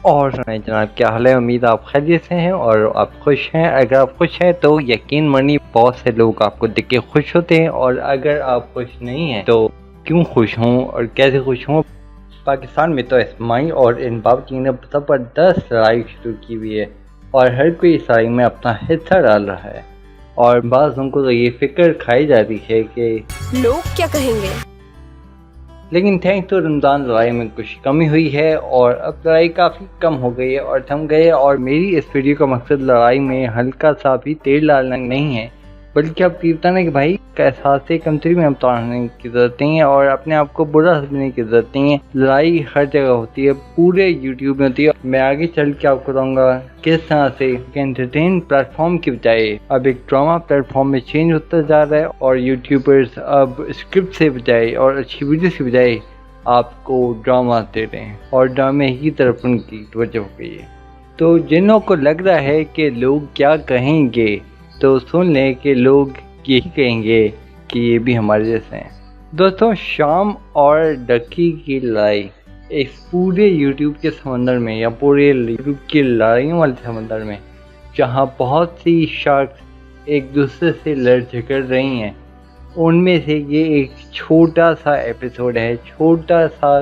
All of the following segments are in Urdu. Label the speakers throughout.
Speaker 1: اور سنائیں جناب، کیا حال ہے؟ امید آپ خیریت سے ہیں اور آپ خوش ہیں۔ اگر آپ خوش ہیں تو یقین مانی بہت سے لوگ آپ کو دیکھ کے خوش ہوتے ہیں، اور اگر آپ خوش نہیں ہیں تو کیوں خوش ہوں اور کیسے خوش ہوں؟ پاکستان میں تو اسماعیل اور ان باورچی نے زبردست لڑائی شروع کی ہوئی ہے، اور ہر کوئی اس لڑائی میں اپنا حصہ ڈال رہا ہے، اور بعض لوگوں کو تو یہ فکر کھائی جاتی ہے کہ
Speaker 2: لوگ کیا کہیں گے۔
Speaker 1: لیکن تھینک تو رمضان لڑائی میں کچھ کمی ہوئی ہے، اور اب لڑائی کافی کم ہو گئی ہے اور تھم گئی ہے۔ اور میری اس ویڈیو کا مقصد لڑائی میں ہلکا سا بھی تیل ڈالنا نہیں ہے، بلکہ اب یہ بتانا کہ بھائی احساس کمتری میں اتارنے کی ضرورت نہیں ہے، اور اپنے آپ کو برا سمجھنے کی ضرورت نہیں ہے۔ لڑائی ہر جگہ ہوتی ہے، پورے یوٹیوب میں ہوتی ہے۔ میں آگے چل کے آپ کو بتاؤں گا کس طرح سے انٹرٹین پلیٹ فارم کی بجائے اب ایک ڈرامہ پلیٹ فارم میں چینج ہوتا جا رہا ہے، اور یوٹیوبرز اب اسکرپٹ سے بجائے اور اچھی ویڈیوز کی بجائے آپ کو ڈرامہ دے رہے ہیں، اور ڈرامے کی طرف ان کی توجہ ہو گئی ہے۔ تو جنوں کو لگ رہا ہے کہ لوگ کیا کہیں گے، تو سن لیں کہ لوگ یہی کہیں گے کہ یہ بھی ہمارے جیسے ہیں۔ دوستوں، شام اور ڈکی کی لڑائی اس پورے یوٹیوب کے سمندر میں، یا پورے یوٹیوب کی لڑائیوں والے سمندر میں، جہاں بہت سی شارکس ایک دوسرے سے لڑ جھگڑ رہی ہیں، ان میں سے یہ ایک چھوٹا سا ایپیسوڈ ہے، چھوٹا سا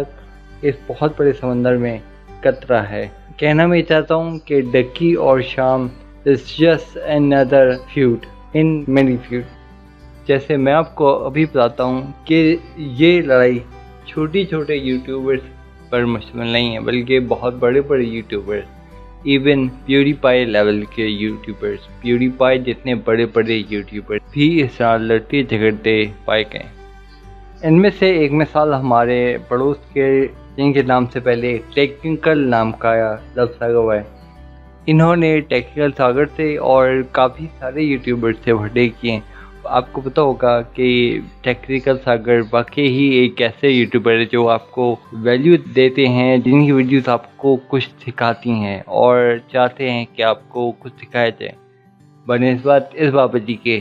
Speaker 1: اس بہت بڑے سمندر میں قطرہ ہے۔ کہنا میں چاہتا ہوں کہ ڈکی اور شام is just another feud in many feud۔ جیسے میں آپ کو ابھی بتاتا ہوں کہ یہ لڑائی چھوٹی چھوٹے یوٹیوبرز پر مشتمل نہیں ہے، بلکہ بہت بڑے بڑے یوٹیوبرز، ایون پیوری پائی لیول کے یوٹیوبرز، پیوری پائی جتنے بڑے بڑے یوٹیوبرز بھی اس طرح لڑتے جھگڑتے پائے گئے۔ ان میں سے ایک مثال ہمارے پڑوس کے، جن کے نام سے پہلے ٹیکنیکل نام کا لفظ لگا ہوا ہے، انہوں نے ٹیکنیکل ساگر سے اور کافی سارے یوٹیوبر سے بھٹے کیے۔ آپ کو پتہ ہوگا کہ ٹیکنیکل ساگر واقعی ہی ایک ایسے یوٹیوبر ہے جو آپ کو ویلیو دیتے ہیں، جن کی ویڈیوز آپ کو کچھ سکھاتی ہیں اور چاہتے ہیں کہ آپ کو کچھ سکھایا جائے، بنسبت اس بابت کے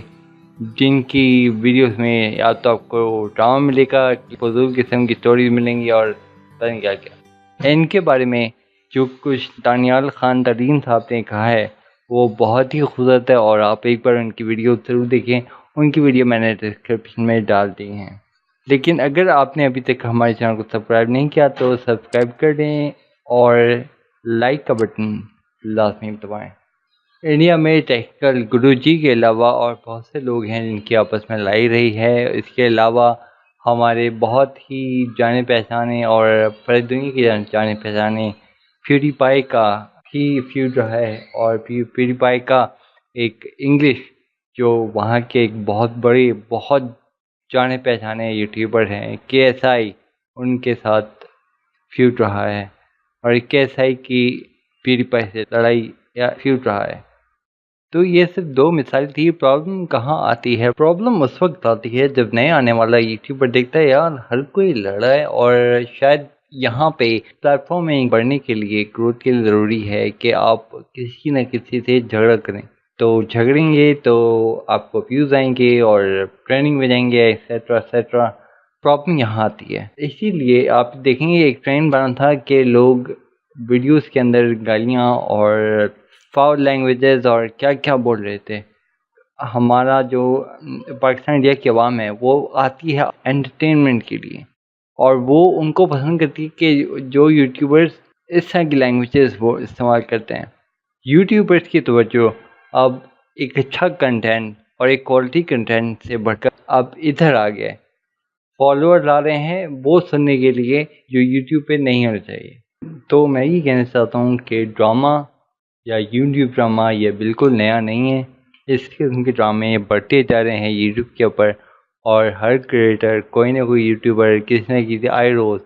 Speaker 1: جن کی ویڈیوز میں یا تو آپ کو ڈرامہ ملے گا، فضول قسم کی سٹوریز ملیں گی، اور پتہ نہیں کیا کیا۔ ان کے بارے میں جو کچھ دانیال خان ترین صاحب نے کہا ہے وہ بہت ہی خوبصورت ہے، اور آپ ایک بار ان کی ویڈیو ضرور دیکھیں۔ ان کی ویڈیو میں نے ڈسکرپشن میں ڈال دی ہیں۔ لیکن اگر آپ نے ابھی تک ہمارے چینل کو سبسکرائب نہیں کیا تو سبسکرائب کر دیں، اور لائک کا بٹن لازمی دبائیں۔ انڈیا میں ٹیکنیکل گرو جی کے علاوہ اور بہت سے لوگ ہیں جن کی آپس میں لڑائی رہی ہے۔ اس کے علاوہ ہمارے بہت ہی جانے پہچانے اور پوری دنیا کی جانے پہچانے پیوری پائی کا بھی فیوڈ رہا ہے، اور پیوری پائی کا ایک انگلش جو وہاں کے ایک بہت بڑے بہت جانے پہچانے یوٹیوبر ہیں KSI، ان کے ساتھ فیوڈ رہا ہے، اور KSI کی پیوری پائی سے لڑائی یا فیوڈ رہا ہے۔ تو یہ صرف دو مثال تھی۔ پرابلم کہاں آتی ہے؟ پرابلم اس وقت آتی ہے جب نئے آنے والا یوٹیوبر دیکھتا ہے یار ہر کوئی لڑ رہا ہے، اور شاید یہاں پہ پلیٹ فارم میں بڑھنے کے لیے، گروتھ کے لیے ضروری ہے کہ آپ کسی نہ کسی سے جھگڑا کریں۔ تو جھگڑیں گے تو آپ کو ویوز آئیں گے اور ٹریننگ میں جائیں گے، ایٹسیٹرا ایٹسیٹرا۔ پرابلم یہاں آتی ہے۔ اسی لیے آپ دیکھیں گے ایک ٹرینڈ بنا تھا کہ لوگ ویڈیوز کے اندر گالیاں اور فاؤل لینگویجز اور کیا کیا بول رہے تھے۔ ہمارا جو پاکستان انڈیا کی عوام ہے وہ آتی ہے انٹرٹینمنٹ کے لیے، اور وہ ان کو پسند کرتی ہے کہ جو یوٹیوبرز اس طرح کی لینگویجز وہ استعمال کرتے ہیں۔ یوٹیوبرز کی توجہ اب ایک اچھا کنٹینٹ اور ایک کوالٹی کنٹینٹ سے بڑھ کر اب ادھر آ گیا ہے۔ فالوور لا رہے ہیں وہ سننے کے لیے جو یوٹیوب پہ نہیں ہونا چاہیے۔ تو میں یہ کہنا چاہتا ہوں کہ ڈرامہ یا یوٹیوب ڈرامہ یہ بالکل نیا نہیں ہے۔ اس قسم کے ڈرامے بڑھتے جا رہے ہیں یوٹیوب کے اوپر، اور ہر کریٹر کوئی نہ کوئی یوٹیوبر کسی نہ کسی آئے روز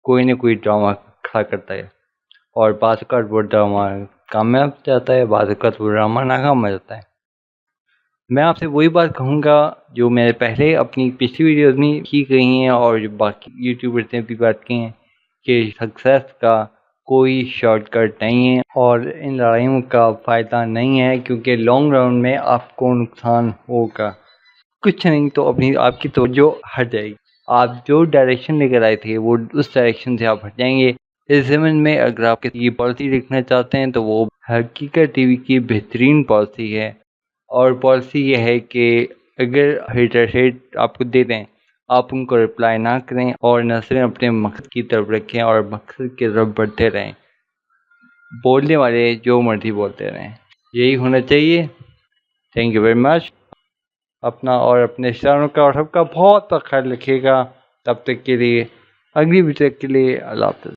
Speaker 1: کوئی نہ کوئی ڈرامہ کھڑا کرتا ہے، اور بعض اوقات وہ ڈرامہ کامیاب جاتا ہے، بعض اوقات وہ ڈرامہ ناکام ہو جاتا ہے۔ میں آپ سے وہی بات کہوں گا جو میں نے پہلے اپنی پچھلی ویڈیوز میں کی گئی ہیں، اور جو باقی یوٹیوبرز نے بھی بات کی ہیں، کہ سکسیس کا کوئی شارٹ کٹ نہیں ہے، اور ان لڑائیوں کا فائدہ نہیں ہے، کیونکہ لانگ رن میں آپ کو نقصان ہوگا۔ کچھ نہیں تو آپ کی توجہ ہٹ جائے گی۔ آپ جو ڈائریکشن لے کر آئے تھے وہ اس ڈائریکشن سے آپ ہٹ جائیں گے۔ اس ضمن میں اگر آپ یہ پالیسی دیکھنا چاہتے ہیں تو وہ حقیقت ٹی وی کی بہترین پالیسی ہے، اور پالیسی یہ ہے کہ اگر ہیٹ آپ کو دے دیں آپ ان کو رپلائی نہ کریں اور نظریں اپنے مقصد کی طرف رکھیں اور مقصد کی طرف بڑھتے رہیں، بولنے والے جو مرضی بولتے رہیں، یہی ہونا چاہیے۔ Thank you very much. اپنا اور اپنے رشتہ کا اور سب کا بہت خیال رکھیے گا۔ تب تک کے لیے، اگلی ویڈیو کے لیے اللہ حافظ۔